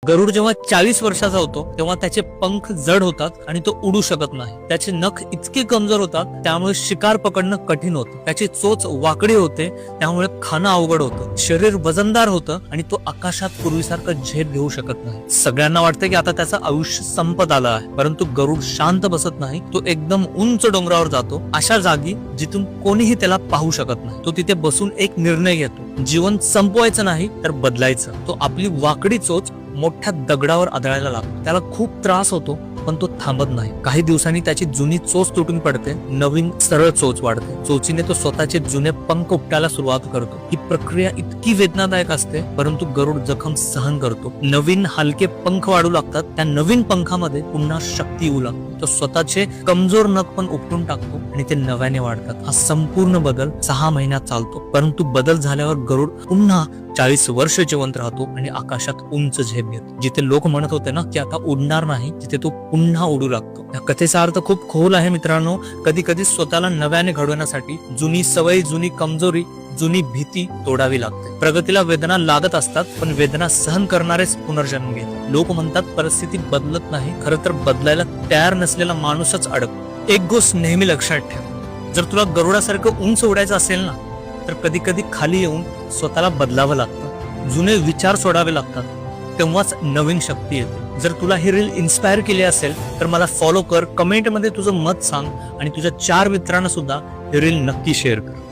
गरुड जेव्हा 40 वर्षाचा होतो तेव्हा त्याचे पंख जड होतात आणि तो उडू शकत नाही. त्याचे नख इतके कमजोर होतात त्यामुळे शिकार पकडणं कठीण होतं. त्याची चोच वाकडी होते त्यामुळे खाणं अवघड होतं. शरीर वजनदार होतं आणि तो आकाशात पूर्वीसारखं झेप घेऊ शकत नाही. सगळ्यांना वाटतं की आता त्याचं आयुष्य संपत आलं आहे, परंतु गरुड शांत बसत नाही. तो एकदम उंच डोंगरावर जातो, अशा जागी जिथून कोणीही त्याला पाहू शकत नाही. तो तिथे बसून एक निर्णय घेतो, जीवन संपवायचं नाही तर बदलायचं. तो आपली वाकडी चोच मोठ्या दगडावर आदळायला लागतो. त्याला खूप त्रास होतो पण तो थांबत नाही. काही दिवसांनी त्याची जुनी चोच तुटून पडते, नवीन सरळ चोच वाढते. चोचीने तो स्वतःचे जुने पंख उपटायला सुरुवात करतो. ही प्रक्रिया इतकी वेदनादायक असते, परंतु गरुड जखम सहन करतो. नवीन हलके पंख वाढू लागतात. त्या नवीन पंखामध्ये पुन्हा शक्ती येऊ लागते. तो स्वतःचे कमजोर नख पण उपटून टाकतो आणि ते नव्याने वाढतात. हा संपूर्ण बदल 6 महिन्यात चालतो, परंतु बदल झाल्यावर गरुड पुन्हा 40 वर्ष जिवंत राहतो आणि आकाशात उंच झेप घेतो. जिथे लोक म्हणत होते ना की आता उडणार नाही, तिथे तो पुन्हा उडू लागतो. या कथेचा अर्थ खूप खोल आहे मित्रांनो. कधी कधी स्वतःला नव्याने घडवण्यासाठी जुनी सवय, जुनी कमजोरी, जुनी भीती तोडावी लागते. प्रगतीला वेदना लागत असतात, पण वेदना सहन करणारेच पुनर्जन्म घेतात. लोक म्हणतात परिस्थिती बदलत नाही, खरं तर बदलायला तयार नसलेला माणूसच अडकतो. एक गोष्ट नेहमी लक्षात ठेव, जर तुला गरुडासारखं उंच उडायचं असेल ना, तर कधी कधी खाली येऊन स्वतःला बदलावं लागतं. जुने विचार सोडावे लागतात, तेव्हाच नवीन शक्ती येते. जर तुला ही रील इन्स्पायर केली असेल तर मला फॉलो कर, कमेंट मध्ये तुझं मत सांग आणि तुझ्या 4 मित्रांना सुद्धा ही रील नक्की शेअर कर.